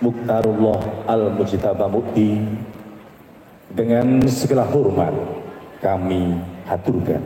Mukhtarullah Al-Mujtaba Mukti, dengan segala hormat kami haturkan.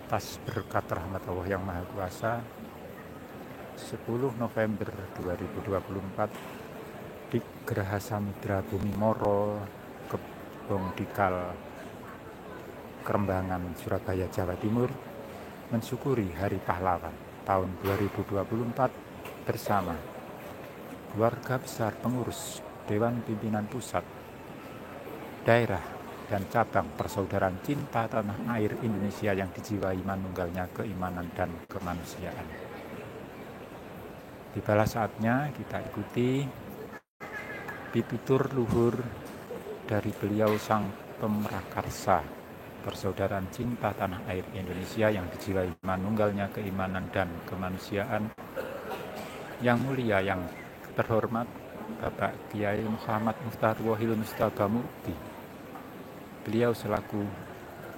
Atas berkat rahmat Allah yang Maha Kuasa, 10 November 2024 di Geraha Samudra Bumi Moro, Kebong Dikal, Kerembangan, Surabaya, Jawa Timur, mensyukuri Hari Pahlawan tahun 2024 bersama keluarga besar pengurus Dewan Pimpinan Pusat, Daerah, dan cabang Persaudaraan Cinta Tanah Air Indonesia yang dijiwai manunggalnya keimanan dan kemanusiaan. Tibalah saatnya kita ikuti pitutur luhur dari beliau Sang Pemrakarsa Persaudaraan Cinta Tanah Air Indonesia yang dijiwai manunggalnya keimanan dan kemanusiaan, yang mulia, yang terhormat Bapak Kiai Muhammad Mukhtarullah Mujtaba Mukti. Beliau selaku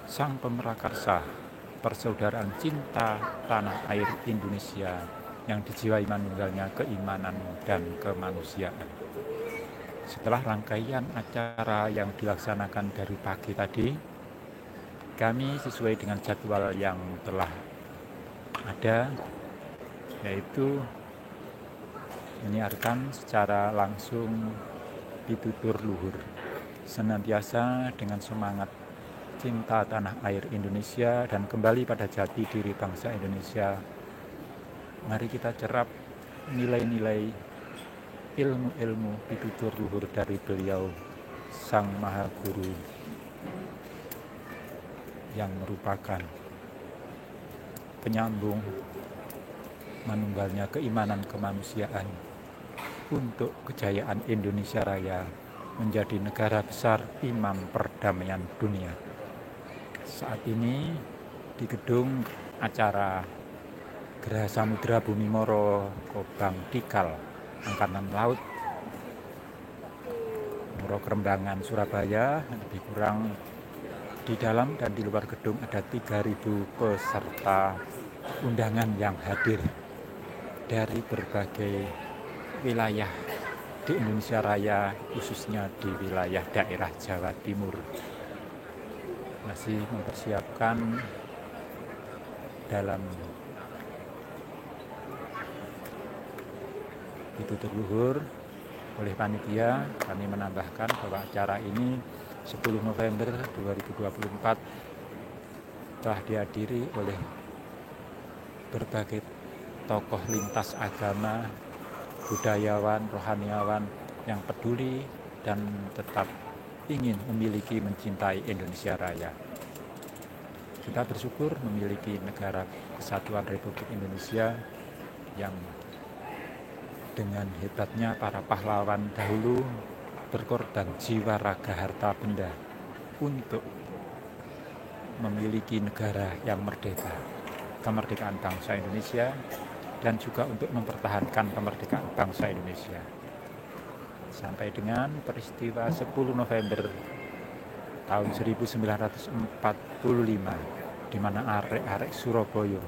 Sang Pemrakarsa Persaudaraan Cinta Tanah Air Indonesia yang dijiwai manunggalnya keimanan dan kemanusiaan. Setelah rangkaian acara yang dilaksanakan dari pagi tadi, kami sesuai dengan jadwal yang telah ada, yaitu menyiarkan secara langsung pitutur luhur, senantiasa dengan semangat cinta tanah air Indonesia dan kembali pada jati diri bangsa Indonesia. Mari kita cerap nilai-nilai ilmu-ilmu pitutur luhur dari beliau Sang Maha Guru yang merupakan penyambung manunggalnya keimanan kemanusiaan untuk kejayaan Indonesia Raya menjadi negara besar imam perdamaian dunia. Saat ini di gedung acara Geraha Samudra Bumi Moro, Kebong Dikal, Angkatan Laut Moro Kerembangan, Surabaya, lebih kurang di dalam dan di luar gedung ada 3.000 peserta undangan yang hadir dari berbagai wilayah di Indonesia Raya, khususnya di wilayah daerah Jawa Timur. Masih mempersiapkan dalam pitutur luhur oleh panitia. Kami menambahkan bahwa acara ini 10 November 2024 telah dihadiri oleh berbagai tokoh lintas agama, budayawan, rohaniawan yang peduli dan tetap ingin memiliki, mencintai Indonesia Raya. Kita bersyukur memiliki negara kesatuan Republik Indonesia yang dengan hebatnya para pahlawan dahulu berkorban jiwa, raga, harta benda untuk memiliki negara yang merdeka, kemerdekaan bangsa Indonesia, dan juga untuk mempertahankan kemerdekaan bangsa Indonesia. Sampai dengan peristiwa 10 November tahun 1945, di mana arek-arek Surabaya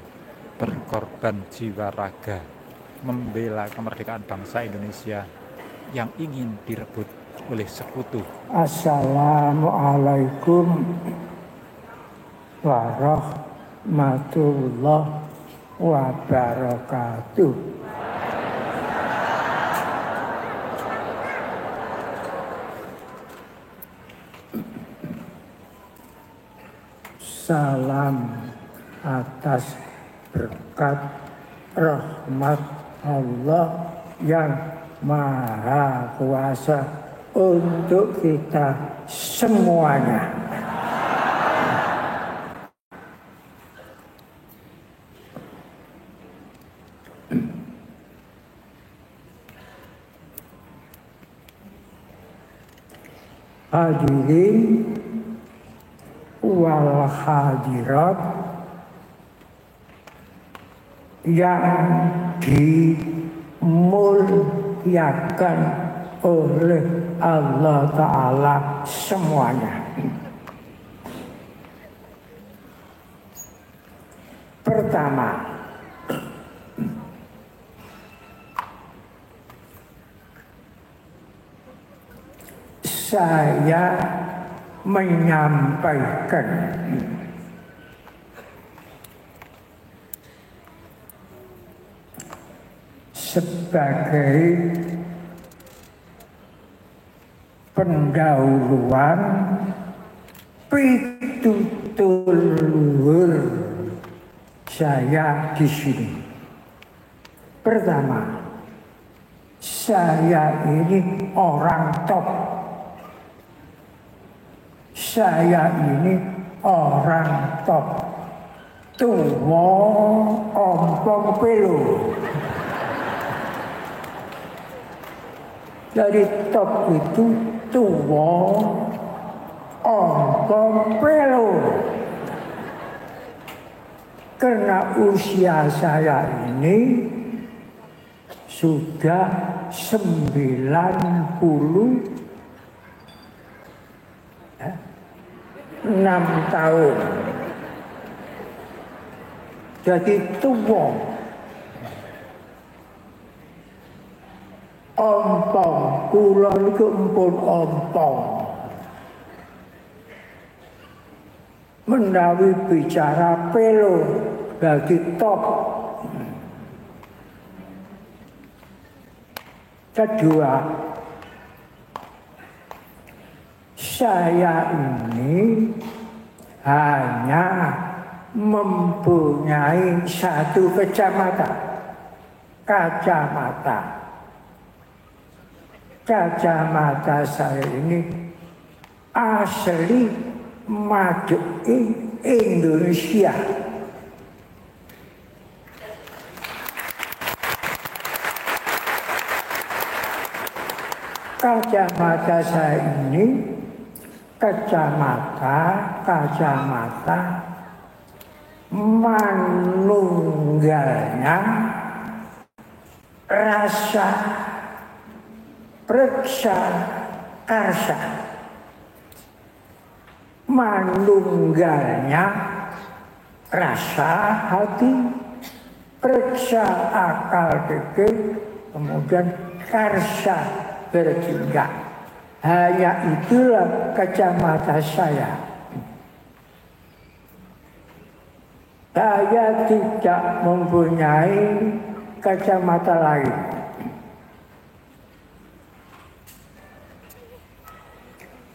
berkorban jiwa raga membela kemerdekaan bangsa Indonesia yang ingin direbut oleh sekutu. Assalamualaikum warahmatullahi wabarakatuh. Salam atas berkat rahmat Allah yang Maha Kuasa untuk kita semuanya. Hadirin wal hadirat yang dimuliakan oleh Allah Ta'ala semuanya. Pertama, saya menyampaikan sebagai pendahuluan pitutur luhur saya di sini. Pertama, saya ini orang top. Saya ini orang top. Tuwa ompong pelu. Dari top itu tuwa ompong pelu. Karena usia saya ini sudah 96 tahun. Jadi tua. Ompong, kula niku empun ompong. Menawi bicara pelo dadi top. Kedua, saya ini hanya mempunyai satu kacamata. Kacamata saya ini asli made in Indonesia. Kacamata saya ini kacamata manunggalnya rasa preksa karsa. Manunggalnya rasa hati, preksa akal pikir, kemudian karsa bertindak. Hanya itulah kacamata saya. Saya tidak mempunyai kacamata lain.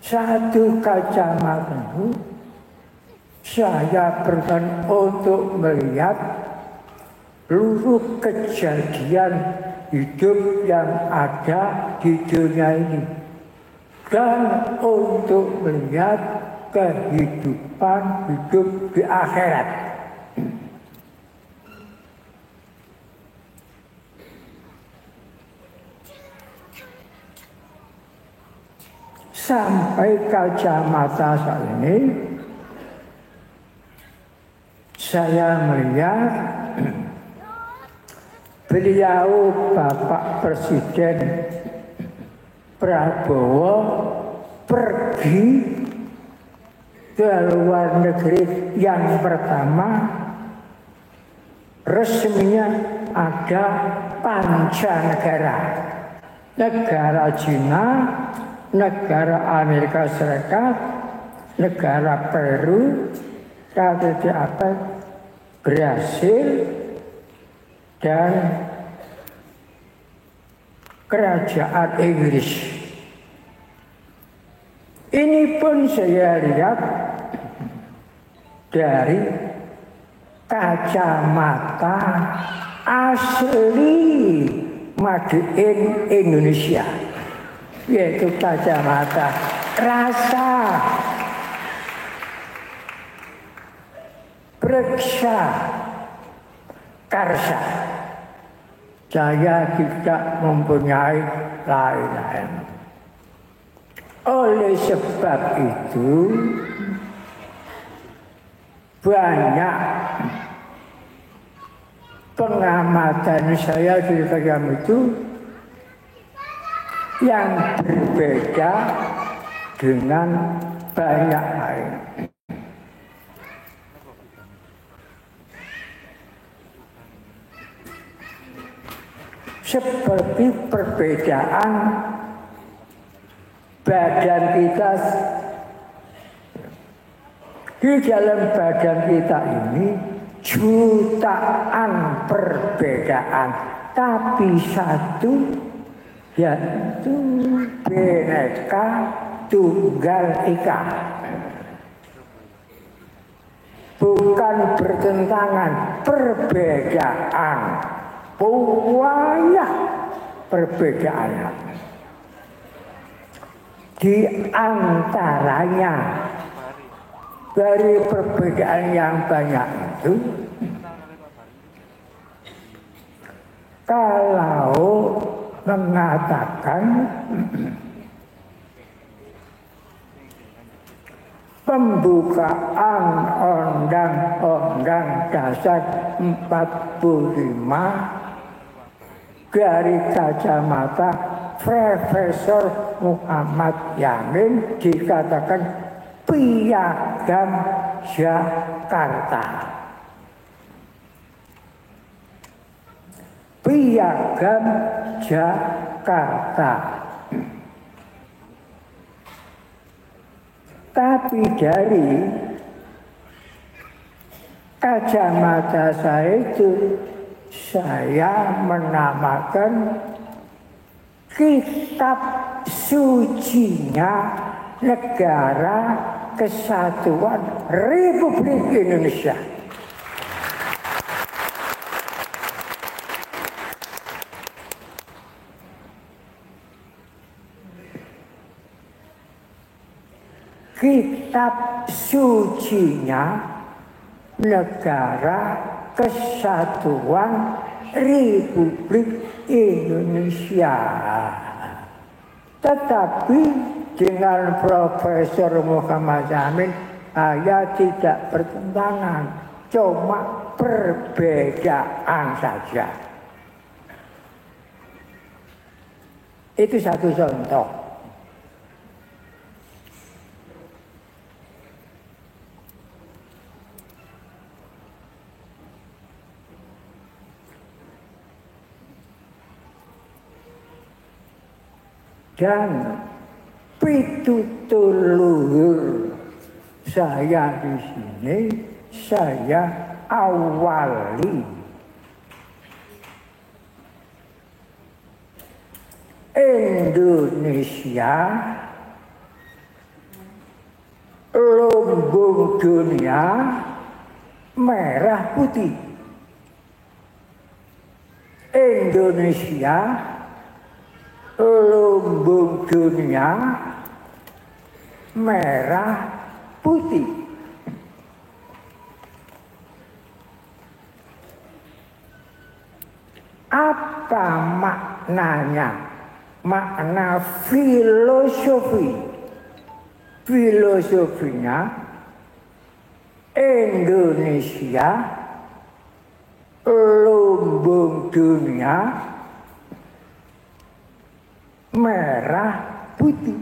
Satu kacamata itu saya berikan untuk melihat seluruh kejadian hidup yang ada di dunia ini dan untuk melihat kehidupan hidup di akhirat. Sampai kacamata saya ini saya melihat beliau Bapak Presiden Prabowo pergi ke luar negeri yang pertama resminya ada pancanegara, negara Cina, negara Amerika Serikat, negara Peru, Brasil, dan kerajaan Inggris. Ini pun saya lihat dari kacamata asli made in Indonesia, yaitu kacamata rasa, periksa, karsa. Saya tidak mempunyai lain-lain. Oleh sebab itu, banyak pengamatan saya di dalam itu yang berbeda dengan banyak lain. Seperti perbedaan badan kita, di dalam badan kita ini jutaan perbedaan, tapi satu, yaitu Bhinneka Tunggal Ika. Bukan bertentangan, perbedaan. Banyak perbedaannya. Di antaranya dari perbedaan yang banyak itu, kalau mengatakan pembukaan Undang-Undang Dasar 45 dari kacamata Profesor Muhammad Yamin dikatakan piagam Jakarta. Piagam Jakarta. Tapi dari kacamata saya itu, saya menamakan kitab sucinya Negara Kesatuan Republik Indonesia. Kitab sucinya Negara Kesatuan Republik Indonesia. Tetapi dengan Profesor Muhammad Yamin, saya tidak bertentangan, cuma perbedaan saja. Itu satu contoh. Dan pitutur luhur saya di sini, saya awali Indonesia lumbung dunia merah putih. Indonesia lumbung dunia merah putih. Apa maknanya? Makna filosofi. Filosofinya Indonesia lumbung dunia merah putih.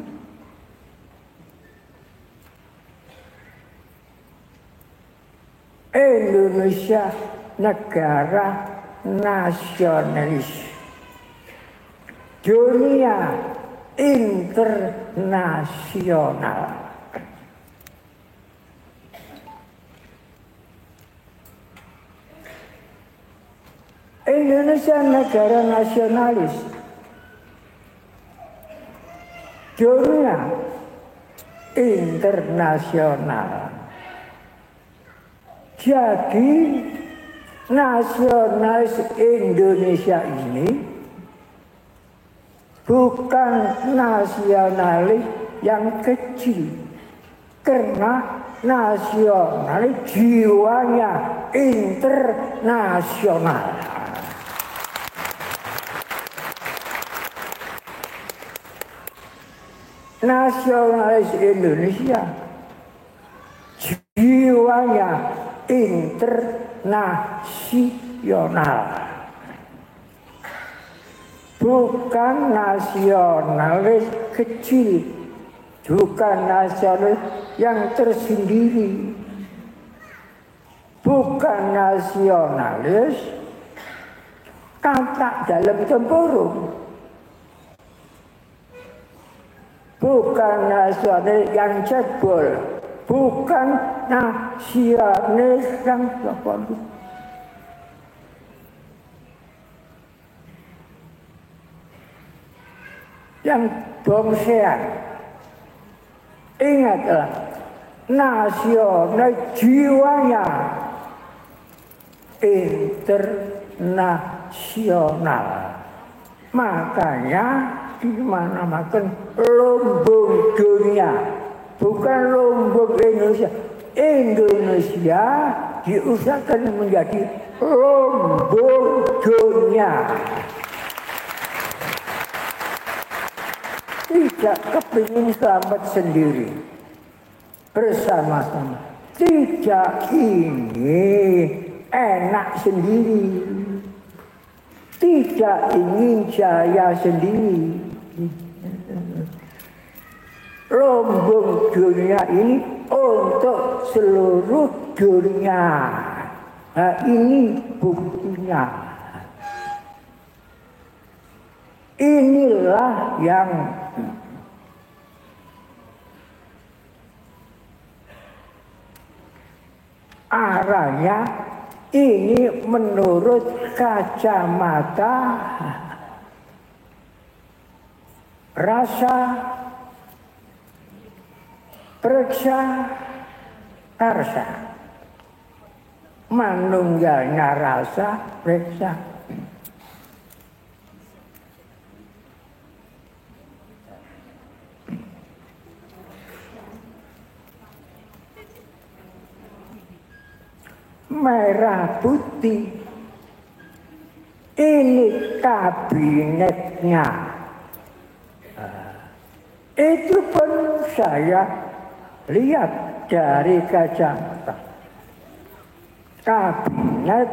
Indonesia negara nasionalis, dunia internasional. Indonesia negara nasionalis, dunia internasional. Jadi nasionalis Indonesia ini bukan nasionalis yang kecil. Karena nasional jiwanya internasional. Nasionalis Indonesia jiwanya internasional, bukan nasionalis kecil, bukan nasionalis yang tersendiri, bukan nasionalis kata dalam tempurung, bukan nasionalis yang cebol, bukan nasionalis yang terpadu. Yang bangsean. Ingatlah, nasional jiwanya internasional. Makanya dimana-mana lumbung dunia, bukan lumbung Indonesia. Indonesia diusahakan menjadi lumbung dunia. Tidak kepingin selamat sendiri, bersama-sama. Tidak ingin enak sendiri, tidak ingin jaya sendiri. Lumbung dunia ini untuk seluruh dunia. Nah, ini buktinya. Inilah yang arahnya ini menurut kacamata rasa, periksa, karsa. Manunggalnya rasa, periksa. Merah putih ini kabinetnya. Itu pun saya lihat dari kacamata. Kabinet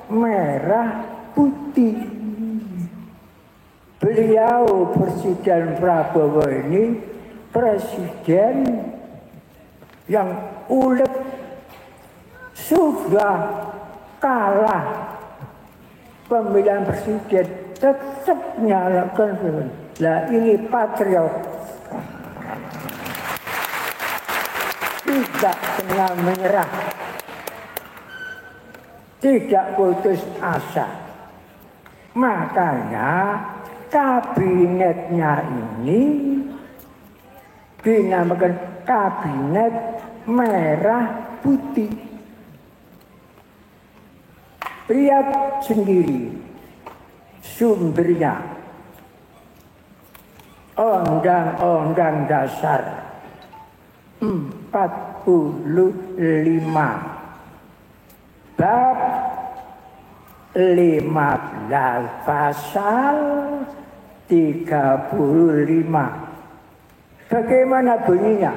merah putih. Beliau Presiden Prabowo ini presiden yang ulet, sudah kalah pemilihan presiden, tetap nyalakan film. Lah ini patriot, tidak pernah menyerah, tidak putus asa. Makanya kabinetnya ini dinamakan kabinet merah putih. Lihat sendiri sumbernya. Undang-Undang Dasar 45 bab 15 pasal 35. Bagaimana bunyinya?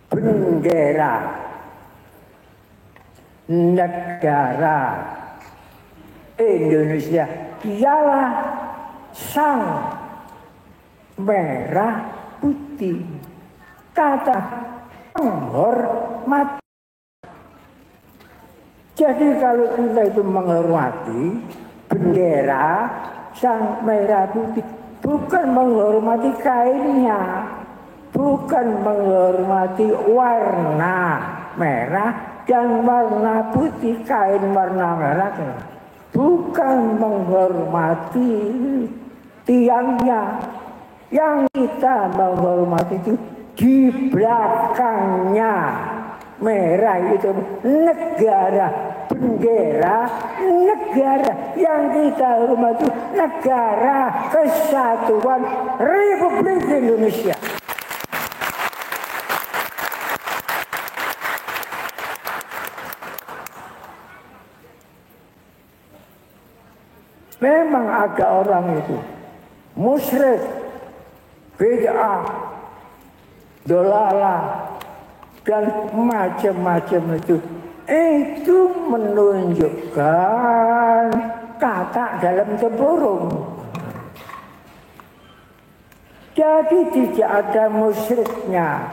Bendera negara Indonesia ialah sang merah putih. Kata menghormati. Jadi kalau kita itu menghormati bendera sang merah putih, bukan menghormati kainnya, bukan menghormati warna merah dan warna putih, kain warna merah, bukan menghormati tiangnya. Yang kita menghormati itu di belakangnya merah itu negara bendera negara yang kita hormati, negara kesatuan Republik Indonesia. Memang ada orang itu musyrik, bid'ah, dolalah, dan macam-macam itu menunjukkan kata dalam tempurung. Jadi tidak ada musyriknya,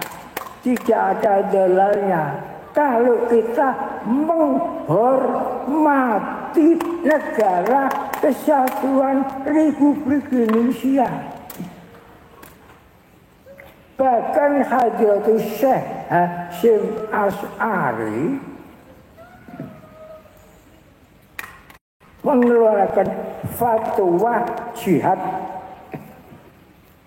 tidak ada dolarnya. Kalau kita menghormati negara kesatuan Republik Indonesia. Bahkan Hadratus Syekh Hasyim Asy'ari mengeluarkan fatwa jihad,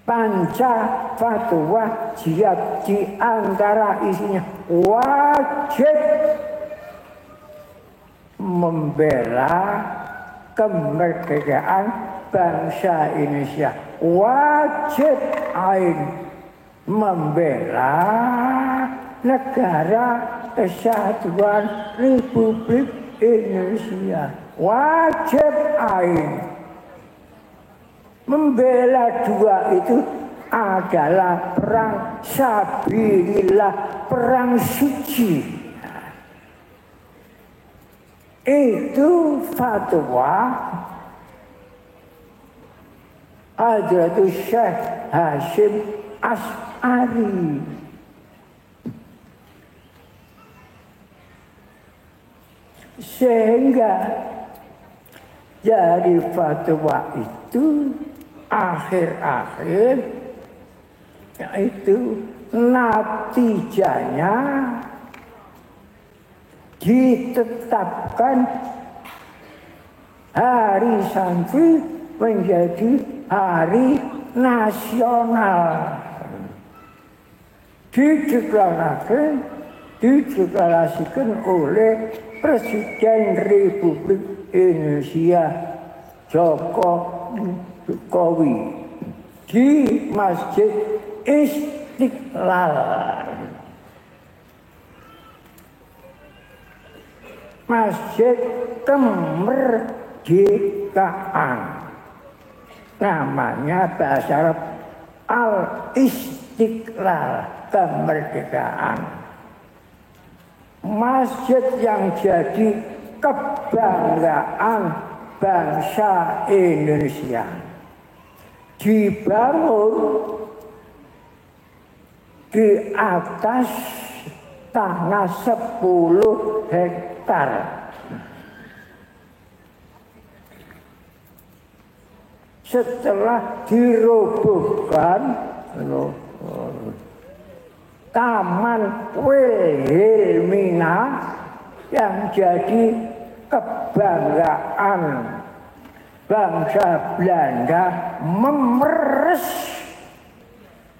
panca fatwa jihad, di antara isinya wajib membela kemerdekaan bangsa Indonesia, wajib ain membela negara kesatuan Republik Indonesia, wajib ain. Membela dua itu adalah perang sabilillah, perang suci. Itu fatwa Hadratus Syekh Hasyim Asy'ari. Sehingga dari fatwa itu akhir-akhir yaitu natijanya ditetapkan hari santri menjadi hari nasional. Dideklarasikan oleh Presiden Republik Indonesia Joko Jokowi di Masjid Istiqlal. Masjid Kemerdekaan. Namanya bahasa Arab Al-Istiqlal, kemerdekaan. Masjid yang jadi kebanggaan bangsa Indonesia. Dibangun di atas tanah 10 hektar. Setelah dirobohkan Taman Wilhelmina yang jadi kebanggaan bangsa Belanda, memeres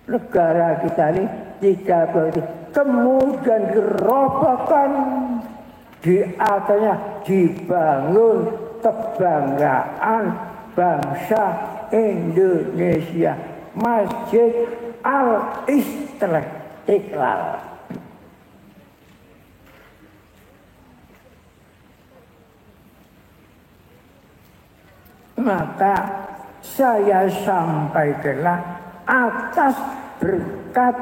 negara kita ini 30, kemudian dirobohkan, di atasnya dibangun kebanggaan bangsa Indonesia, Masjid Al-Istiqlal. Maka saya sampaikanlah atas berkat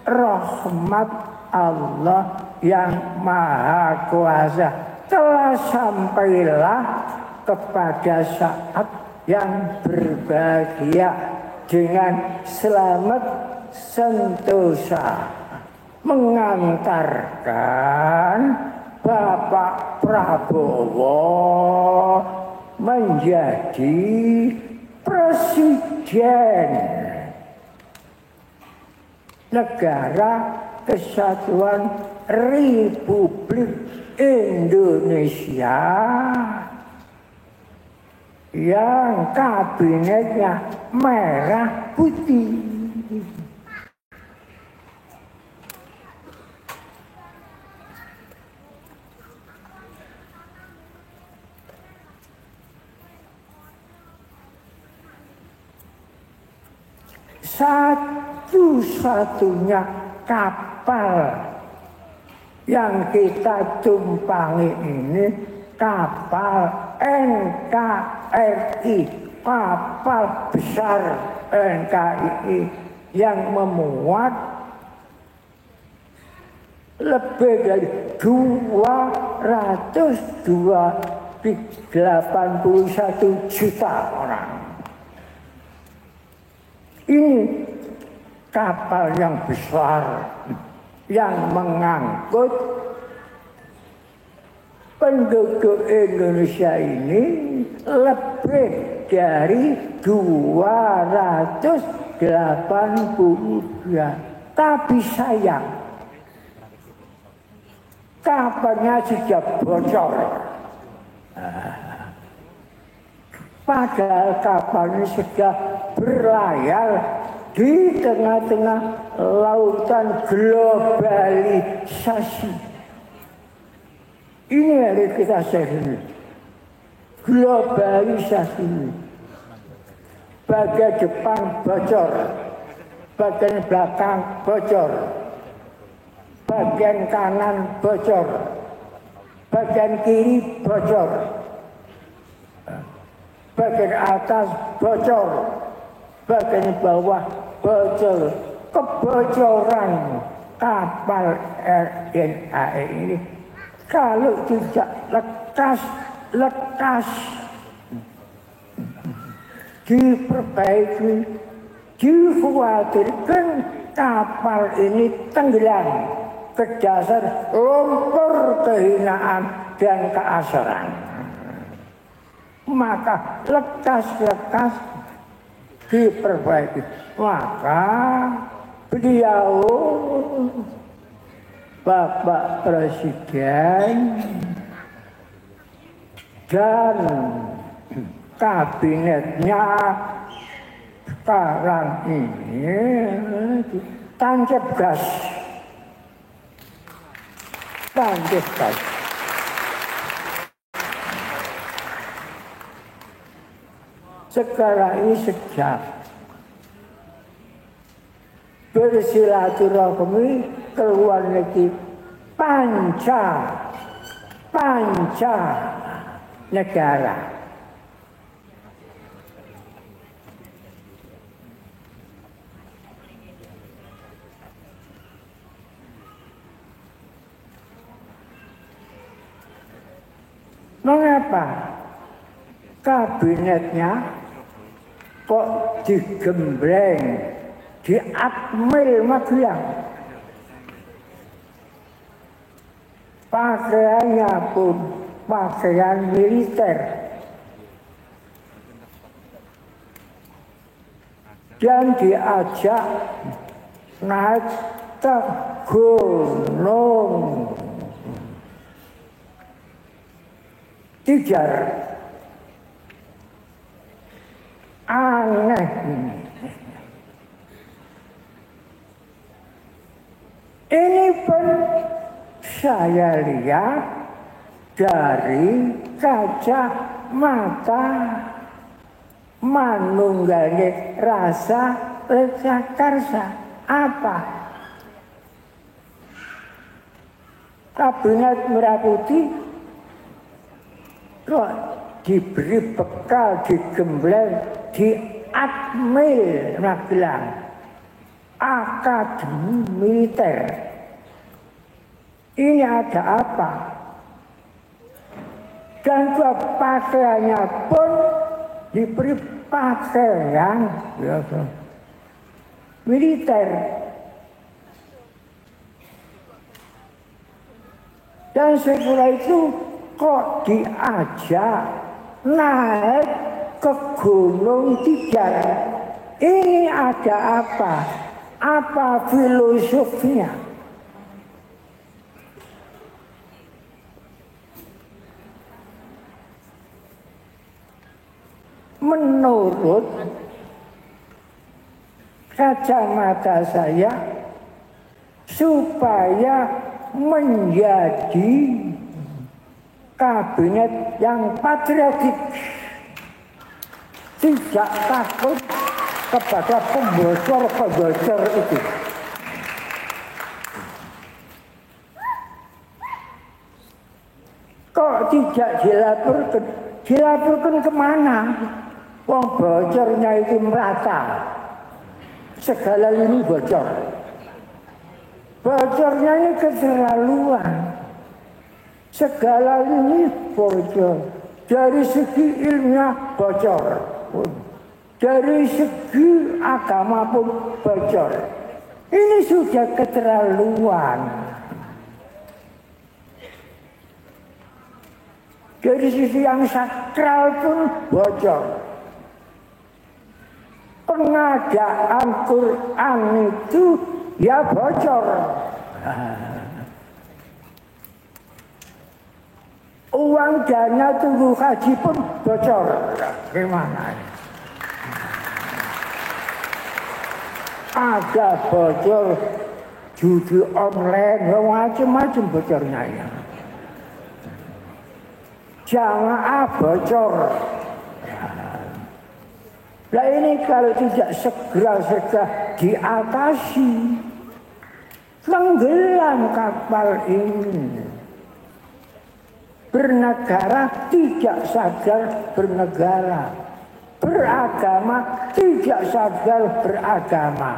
rahmat Allah yang Maha Kuasa, telah sampailah kepada saat yang berbahagia dengan selamat sentosa mengantarkan Bapak Prabowo menjadi presiden negara kesatuan Republik Indonesia yang kabinetnya merah putih. satu-satunya kapal yang kita tumpangi ini kapal NKRI, kapal besar NKRI yang memuat lebih dari 281 juta orang. Ini kapal yang besar yang mengangkut penduduk Indonesia ini lebih dari 282. Tapi sayang, kapalnya sudah bocor. Padahal kapal ini sudah berlayar di tengah-tengah lautan globalisasi. Ini harus kita sadari. Globalisasi. Bagian depan bocor, bagian belakang bocor, bagian kanan bocor, bagian kiri bocor, bagian atas bocor, bagian bawah bocor. Kebocoran kapal RNAE ini kalau tidak lekas diperbaiki, dikhawatirkan kapal ini tenggelam ke dasar lumpur kehinaan dan keasaran. Maka lekas diperbaiki. Maka beliau Bapak Presiden dan kabinetnya sekarang ini tancap gas. Sekarang ini sejak bersilaturahmi ke luar negeri panca negara. Mengapa kabinetnya kok digembleng, diakmil Magelang? Pakaiannya pun pakaian militer. Dan diajak naik ke gunung Tidar. Aneh. Ini pun saya lihat dari kacamata manunggali rasa karsa. Apa? Kabinet Merah Putih kok diberi bekal, digembleng, diakmil Magelang, akademi militer. Ini ada apa? Dan pakaiannya pun diberi pakaian militer. Dan setelah itu kok diajak naik ke Gunung Tidar. Ini ada apa? Apa filosofinya? Menurut kacamata saya, supaya menjadi kabinet yang patriotik, tidak takut kepada pembocor itu. Kok tidak dilaporkan? Dilaporkan kemana? Wong bocornya itu merata. Segala lini bocor. Bocornya ini keterlaluan. Segala lini bocor. Dari segi ilmiah bocor. Dari segi agama pun bocor. Ini sudah keterlaluan. Dari sisi yang sakral pun bocor. Pengadaan Quran itu ya bocor. Uang dana tunggu haji pun bocor. Gimana? Ada bocor judi online, macam-macam bocornya ya. Jangan bocor. Nah ini kalau tidak segera diatasi, tenggelam kapal ini. Bernegara tidak sadar bernegara, beragama tidak sadar beragama.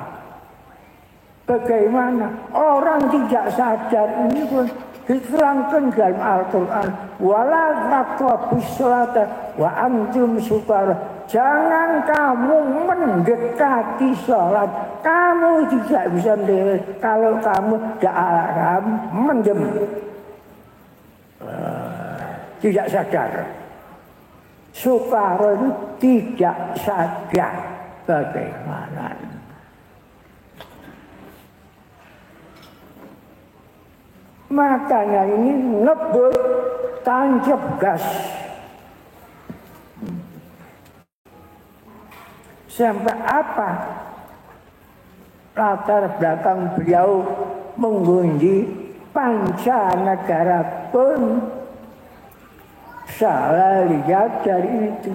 Bagaimana orang tidak sadar ini pun diterangkan dalam Al-Quran. Wala taqrabus sholata wa antum sukara. Jangan kamu mendekati sholat. Kamu tidak bisa mendekati kalau kamu dalam mendem. Tidak sadar. Sukara itu tidak sadar. Bagaimana? Makanya ini ngebut tancap gas. Sampai apa latar belakang beliau mengundi pancanegara pun salah lihat dari itu.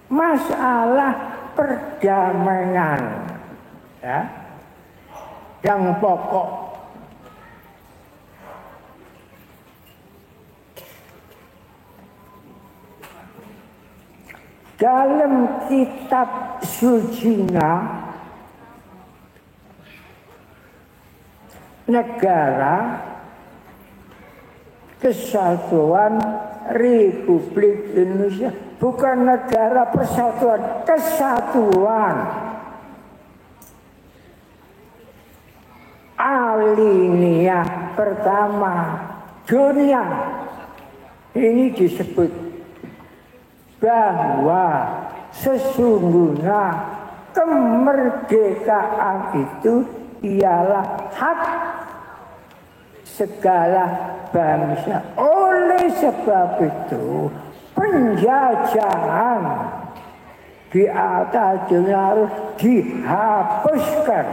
Masalah perdamaian ya, yang pokok. Dalam kitab sucinya Negara Kesatuan Republik Indonesia, bukan negara persatuan, kesatuan. Alinea pertama dunia ini disebut bahwa sesungguhnya kemerdekaan itu ialah hak segala bangsa. Oleh sebab itu penjajahan di atas dunia harus dihapuskan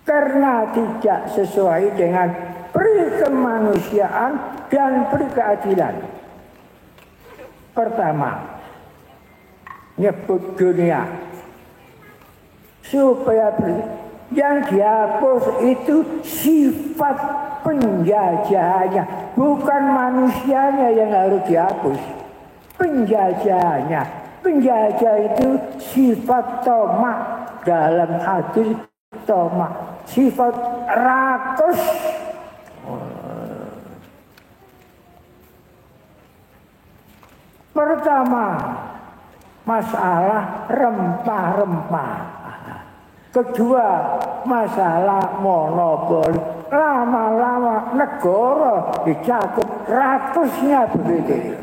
karena tidak sesuai dengan peri kemanusiaan dan peri keadilan. Pertama, nyebut dunia supaya yang dihapus itu sifat penjajahannya, bukan manusianya yang harus dihapus. Penjajahannya, penjajah itu sifat tomak dalam hadis tomak, sifat rakus. Pertama, masalah rempah-rempah. Kedua, masalah monopoli. Lama-lama negara dicakup rakusnya begitu.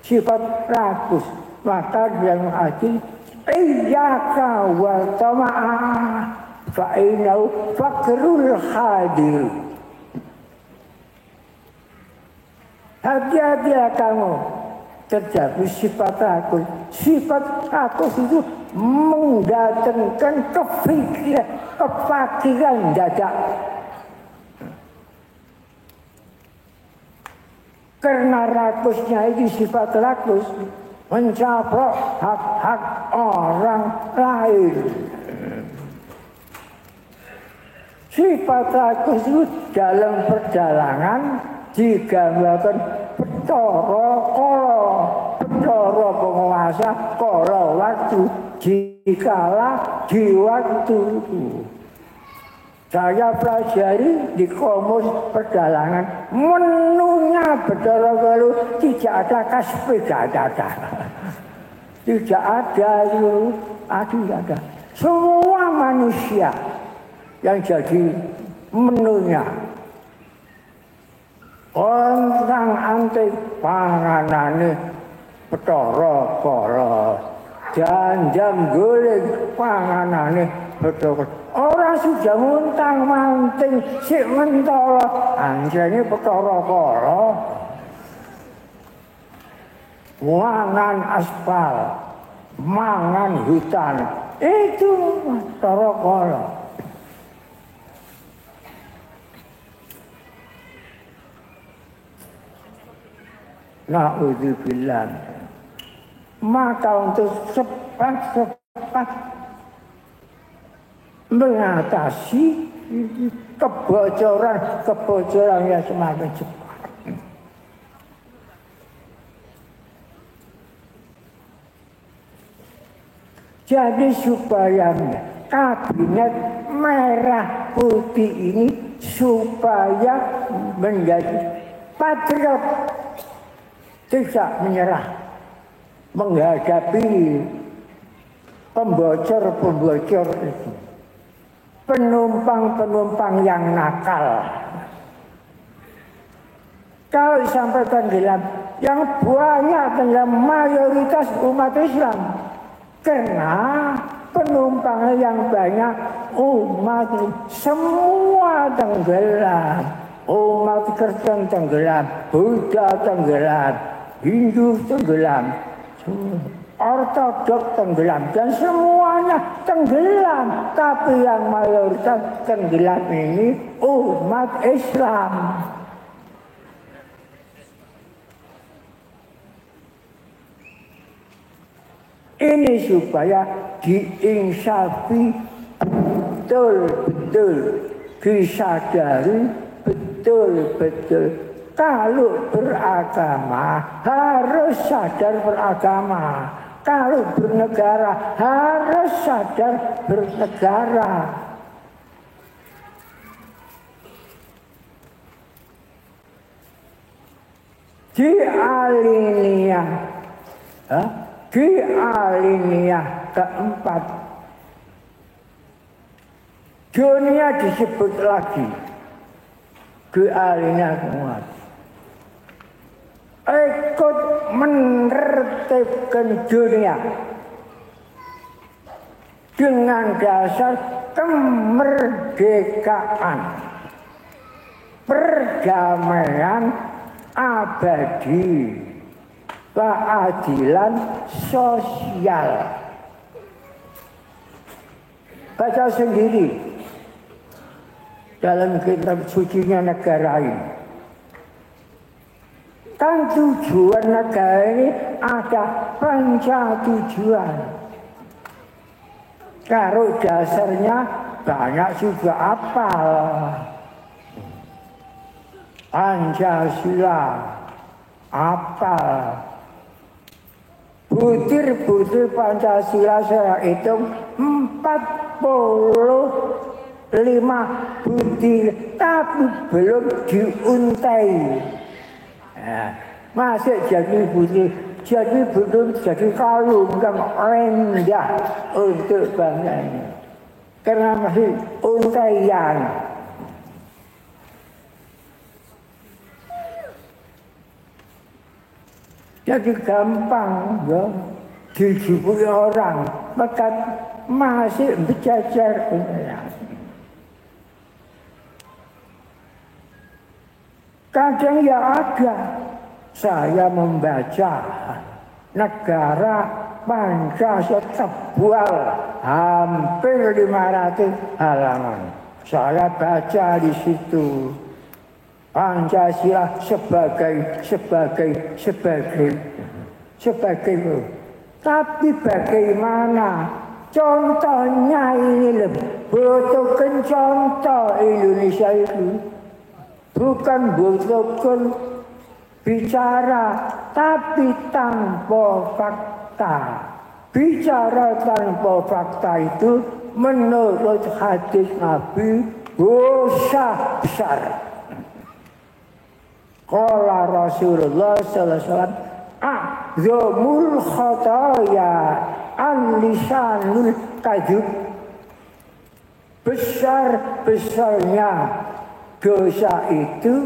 Sifat rakus. Maka yang adil, iyyaka wa tama'ah fa'inau fakrul hadir. Hati-hatilah kamu terjadi sifat rakus. Sifat rakus itu mendatangkan kefakiran dadak. Karena rakusnya itu sifat rakus, mencaplok hak-hak orang lain. Sifat laku itu dalam perjalanan digambarkan Betara penguasa kala waktu dikala di waktu itu. Saya pelajari di komus perjalanan menunya Betara Kalu tidak ada kasbeda ada. Tidak ada itu, ada. Semua manusia yang jadi menunya. Orang antik panganane Betara Kala, janjang golek panganane Betara. Orang sudah muntang manting sik mentolo anjane Betara Kala. Mangan aspal, mangan hutan, itu Betara Kala. Na'udzubillah. Maka untuk cepat-cepat mengatasi kebocoran yang semakin cepat. Jadi supaya kabinet merah putih ini supaya menjadi patriot, tidak menyerah menghadapi pembocor-pembocor itu, penumpang-penumpang yang nakal. Kalau sampai tenggelam, yang banyak tenggelam mayoritas umat Islam, karena penumpang yang banyak umat semua tenggelam. Umat Kristen tenggelam, Buddha tenggelam, Hindu tenggelam, Ortodok tenggelam, dan semuanya tenggelam. Tapi yang mayoritas tenggelam ini umat Islam. Ini supaya diinsafi betul-betul, disadari betul-betul. Kalau beragama harus sadar beragama. Kalau bernegara harus sadar bernegara. Di alinea keempat, dunia disebut lagi. Di alinea keempat, ikut menertibkan dunia dengan dasar kemerdekaan, perdamaian abadi, keadilan sosial. Baca sendiri dalam kitab sucinya negara ini. Kan tujuan negara ini ada panca tujuan. Kalau dasarnya banyak juga apal. Pancasila, apal. Butir-butir Pancasila saya hitung 45 butir, tapi belum diuntai. Nah, masih jadi butir, jadi belum jadi kalung yang rendah untuk bangsa ini. Karena masih untaian. Jadi gampang ya dijubui orang, maka masih berjajar. Kadang ya ada, saya membaca negara Pancasila tebal hampir 500 halaman. Saya baca di situ Pancasila sebagai sebagai itu. Tapi bagaimana contohnya ini lebih butuhkan contoh Indonesia itu. Bukan butuhkan bicara tapi tanpa fakta. Bicara tanpa fakta itu menurut hadis Nabi dosa besar. Qala Rasulullah sallallahu alaihi wasallam a'zamul khataya an-lisanul kadzib. Besar-besarnya dosa itu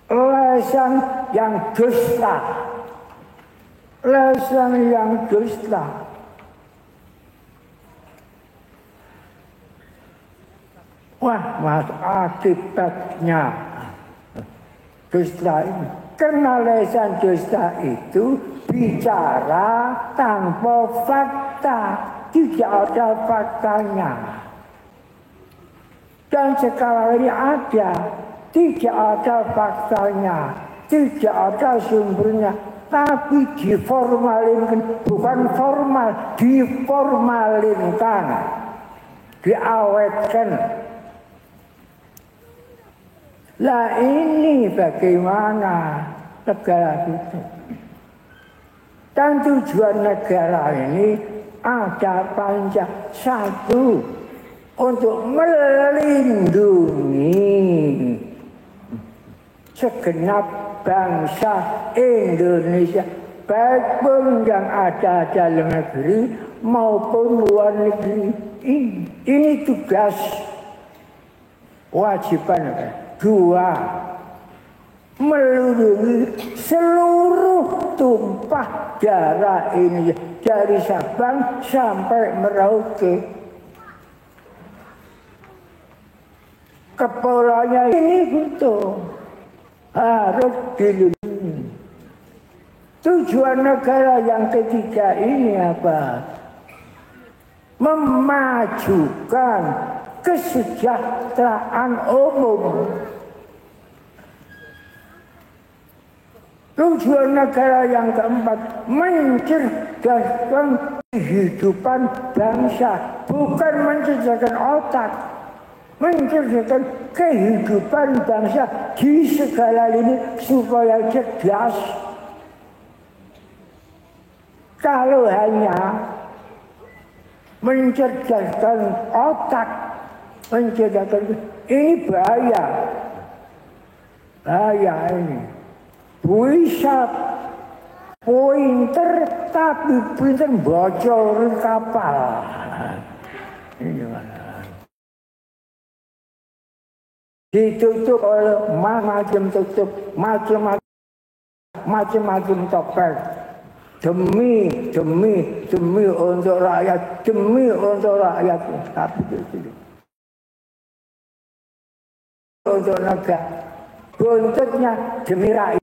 lesan yang dusta. Lesan yang dusta. Wah, mas akibatnya dusta ini. Karena lesan dusta itu bicara tanpa fakta, tidak ada faktanya. Dan sekarang ini ada, tidak ada faktanya, tidak ada sumbernya, tapi diformalinkan, bukan formal, diformalinkan, diawetkan. Lah ini bagaimana negara kita? Dan tujuan negara ini ada panjang satu untuk melindungi segenap bangsa Indonesia, baik pun yang ada dalam negeri maupun luar negeri. Ini tugas wajiban. Dua, melindungi seluruh tumpah darah ini dari Sabang sampai Merauke. Kepulauannya ini betul harus dilindungi. Tujuan negara yang ketiga ini apa? Memajukan kesejahteraan umum. Tujuan negara yang keempat, mencerdaskan kehidupan bangsa, bukan mencerdaskan otak, mencerdaskan kehidupan bangsa di segala lini supaya cerdas. Kalau hanya mencerdaskan otak, mencerdaskan ini bahaya, bahaya ini. Bisa pointer tapi pinter bocor kapal. Ini mana? Ditutup oleh macam tutup, macam-macam topeng. Demi untuk rakyat, tapi itu untuk negara. Buntutnya demi rakyat.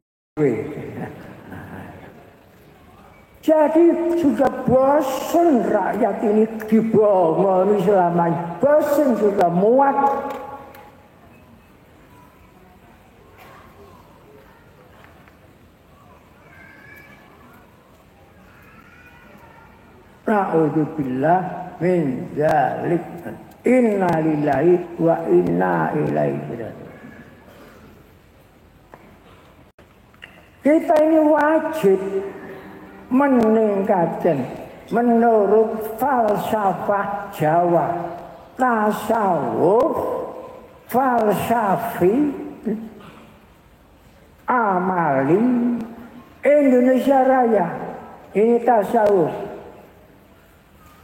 Jadi sudah bosan rakyat ini dibohongi selamanya. Bosan, sudah muak. Na'udzubillah min dzalik. Inna lillahi wa inna ilaihi raji'un. Kita ini wajib meningkatkan menurut falsafah Jawa, tasawuf, falsafi, amali, Indonesia Raya. Ini tasawuf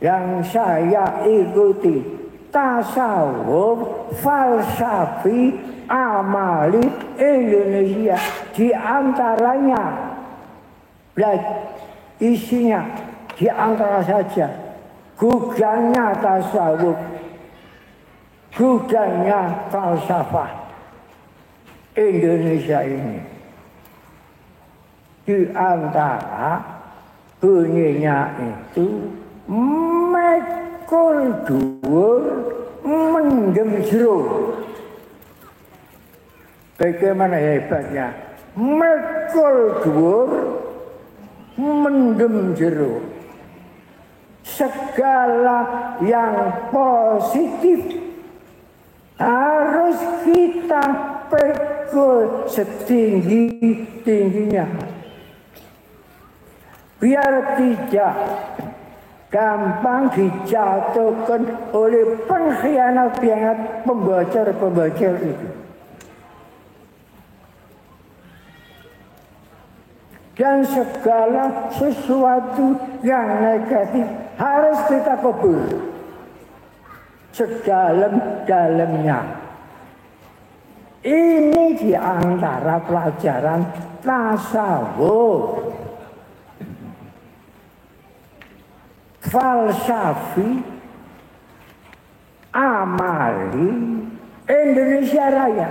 yang saya ikuti. Tasawuf, falsafi, amali, Indonesia. Di antaranya, isinya di antara saja guganya tasawuf, guganya falsafah Indonesia ini. Di antara bunyinya itu mekul dhuwur mendem jero. Bagaimana hebatnya mekul dhuwur, mendem jero. Segala yang positif harus kita pekul setinggi-tingginya. Biar tidak gampang dijatuhkan oleh pengkhianat-pengkhianat pembocor-pembocor itu. Dan segala sesuatu yang negatif harus kita kubur sedalam-dalamnya. Ini di antara pelajaran tasawuf, falsafi, amali Indonesia Raya.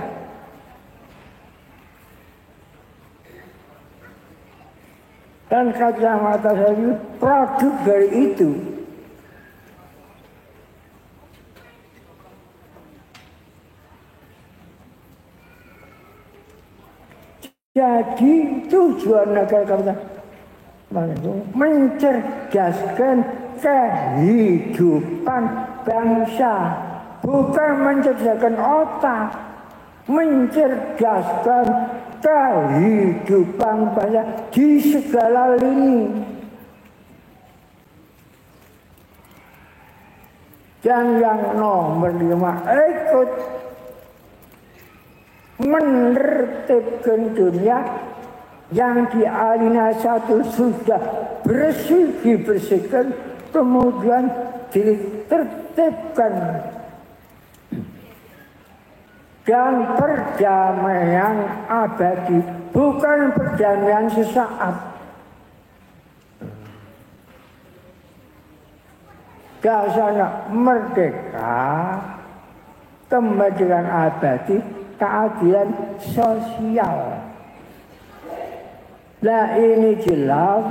Dan kacamata saya produk dari itu. Jadi tujuan negara kita mencerdaskan kehidupan bangsa, bukan mencerdaskan otak, mencerdaskan kehidupan bangsa di segala lini. Dan yang nomor 5, ikut menertibkan dunia yang di alina 1 sudah dibersihkan, kemudian ditertibkan. Dan perdamaian abadi, bukan perdamaian sesaat. Dasarnya merdeka, kemerdekaan abadi, keadilan sosial. Nah ini jelas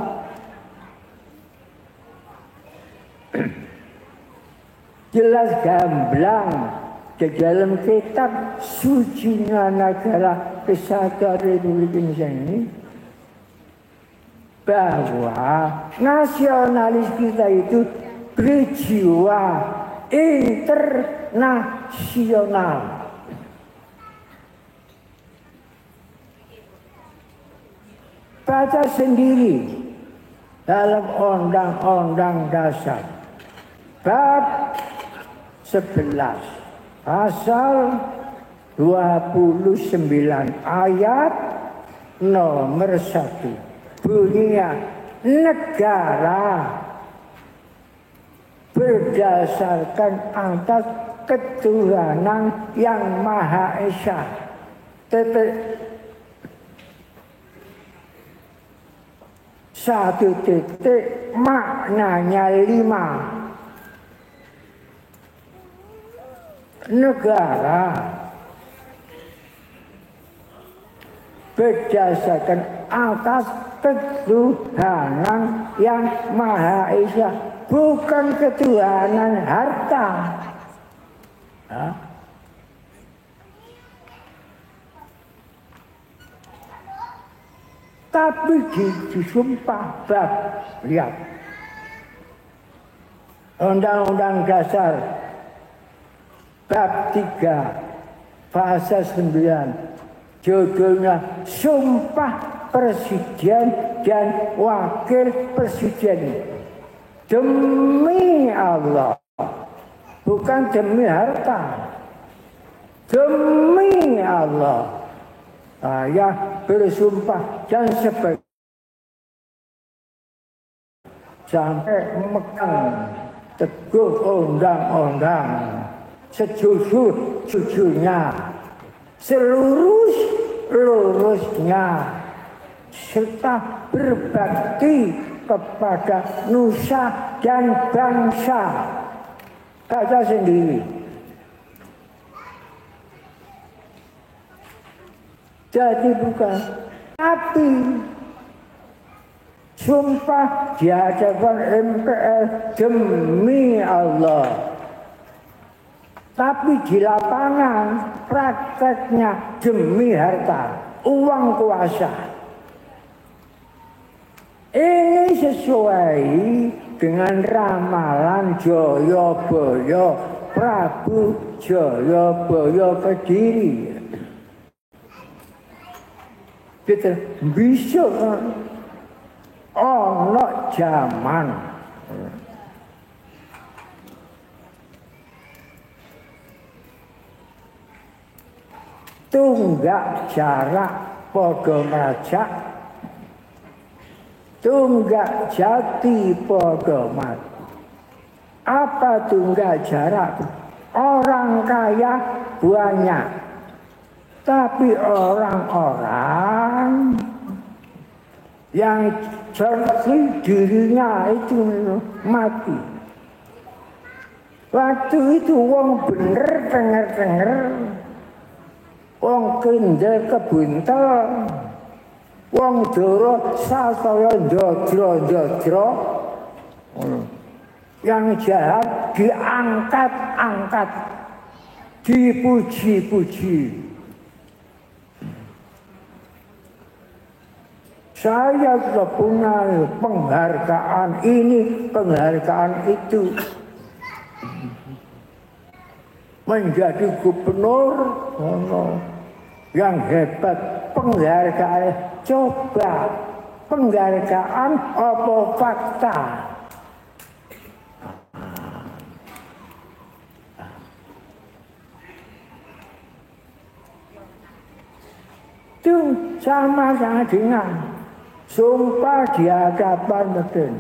jelas gamblang di dalam kitab Sucinya Negara Kesatuan Republik Indonesia ini, bahwa nasionalis kita itu berjiwa internasional. Baca sendiri dalam Undang-Undang Dasar bab 11 pasal 29 ayat nomor 1 bunyinya, negara berdasarkan atas ketuhanan yang Maha Esa. Satu titik maknanya 5. Negara berdasarkan atas ketuhanan yang Maha Esa, bukan ketuhanan harta. Tapi disumpah bab, lihat Undang-Undang Dasar bab 3 pasal 9, judulnya Sumpah Presiden dan Wakil Presiden. Demi Allah, bukan demi harta. Demi Allah, saya bersumpah dan sampai memegang teguh undang-undang sejujur-jujurnya, selurus-lurusnya, serta berbakti kepada nusa dan bangsa. Baca sendiri. Jadi bukan, tapi sumpah di hadapan MPR demi Allah. Tapi di lapangan prakteknya demi harta. uang kuasa. Ini sesuai dengan ramalan Jayabaya, Prabu Jayabaya Kediri. Kita bisa ono zaman tunggak jarak padha merajak, tunggak jati padha mati. Apa tunggak jarak? Orang kaya banyak, tapi orang-orang yang seperti dirinya itu mati. Waktu itu wong bener denger-denger, wong kendel kebuntel, wong doro sasaya ndodro-ndodro, yang jahat diangkat-angkat, dipuji-puji. Saya sudah punya penghargaan ini, penghargaan itu. Menjadi gubernur yang hebat, penghargaan. Coba penghargaan apa fakta? Itu sama dengan sumpah di hadapan Medan,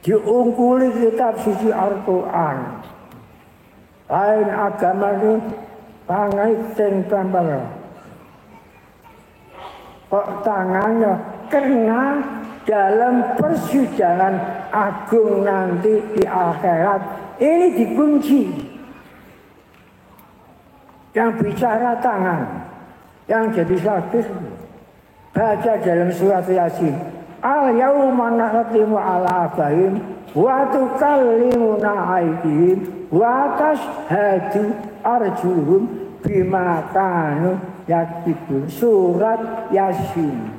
diungkuli kitab suci Al-Quran. Lain agama ini pangaiten tambah. Kok tangannya karena dalam persidangan agung nanti di akhirat ini dikunci. Yang bicara tangan, yang jadi saksi. Baca dalam surat Yasin. Al-yawma nakhtimu ala afwahihim wa tukallimuna aydihim wa tashhadu arjuluhum bima kanu yaksibun. Surat Yasin.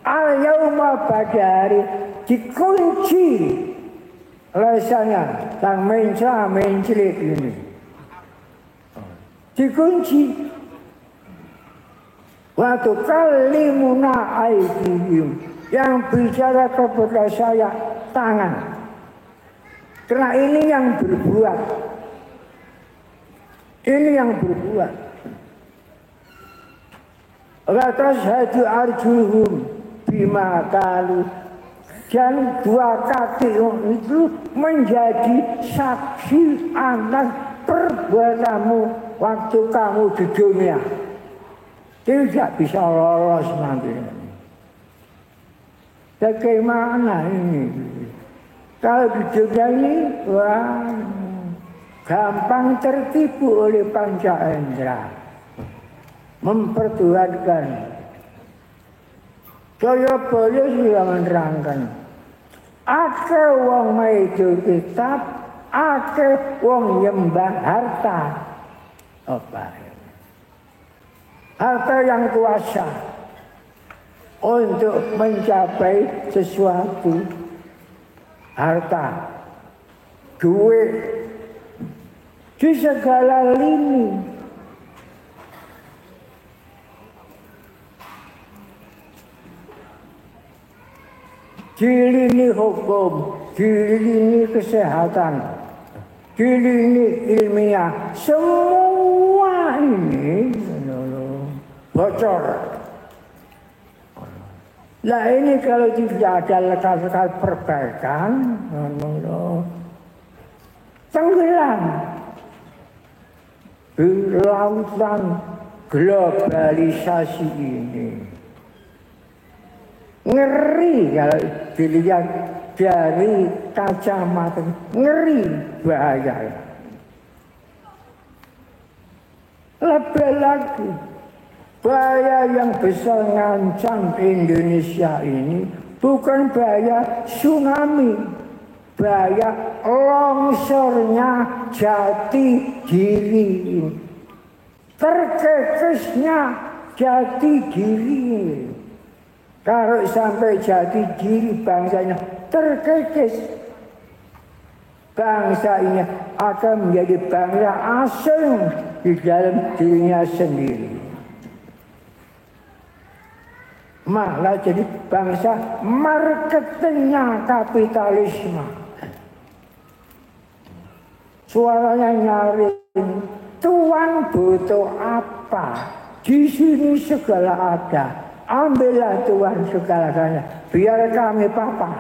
Al-yawma pada hari dikunci lesannya yang mencela-mencelik ini. Dikunci. Waktu kalimuna aydihim, yang bicara kepada saya tangan. Karena ini yang berbuat. Ini yang berbuat. La tashhadu arjuluhum bima qalu. Dan dua kaki itu menjadi saksi atas perbuatanmu waktu kamu di dunia. Tidak bisa lolos nanti. Bagaimana ini? Kalau di dunia ini, wah, gampang tertipu oleh panca indera. Mempertuhankan. Jayabaya sudah menerangkan. Ake wong maido kitab, ake wong nyembah harta. Apa? Harta yang kuasa untuk mencapai sesuatu. Harta, duit, di segala lini. Di lini hukum, di lini kesehatan, di lini ilmiah, semua ini bocor. Nah ini kalau tidak ada lekas-lekas perbaikan, tenggelam di lautan globalisasi ini. Ngeri kalau dilihat dari kacamata, ngeri bahaya. Lebih lagi, bahaya yang besar ngancam Indonesia ini bukan bahaya tsunami, bahaya longsornya jati diri, terkekesnya jati diri. Kalau sampai jati diri bangsanya terkikis, bangsa ini akan menjadi bangsa asing di dalam dirinya sendiri. Malah jadi bangsa marketingnya kapitalisme. Suaranya nyaring, Tuhan butuh apa? Di sini segala ada. Ambillah Tuhan segala-galanya, biar kami papa.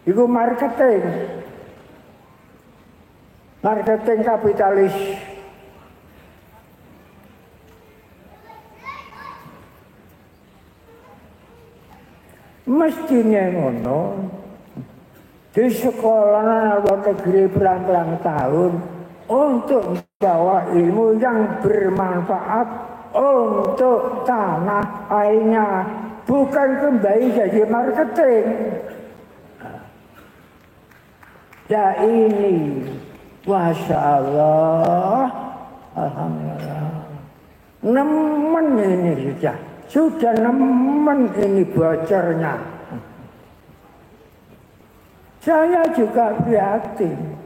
Itu marketing. Marketing kapitalis. Mestinya ngono. Di sekolah luar negeri berang-berang tahun untuk membawa ilmu yang bermanfaat untuk tanah airnya, bukan kembali jadi marketing. Ya ini, Masya Allah, Alhamdulillah, nemen ini sudah nemen ini bocornya. Saya juga prihatin.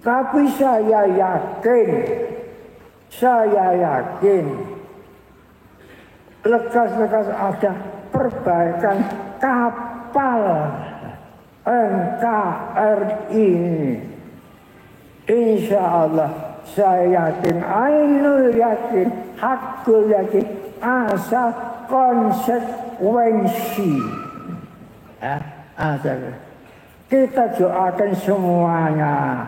Tapi saya yakin, lekas-lekas ada perbaikan kapal NKRI. Insya Allah saya yakin, ainul yakin, hakul yakin, asal konsekuensi. Kita doakan semuanya.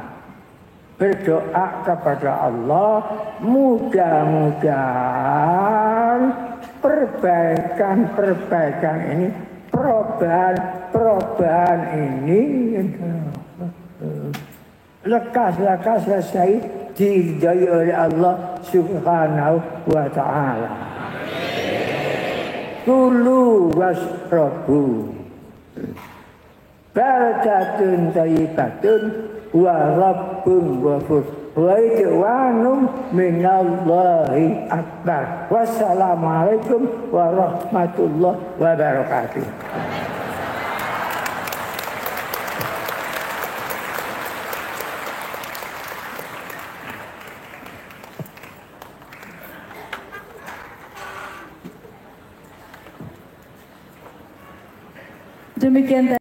Berdoa kepada Allah, mudah-mudahan perbaikan ini, perubahan ini lekas-lekas selesai diridhai oleh Allah Subhanahu wa ta'ala. Kulu wasrabu baldatun thayyibatun wa rabbun ghafur wa ridwanun minallahi akbar. Wassalamualaikum warahmatullahi wabarakatuh. Demikian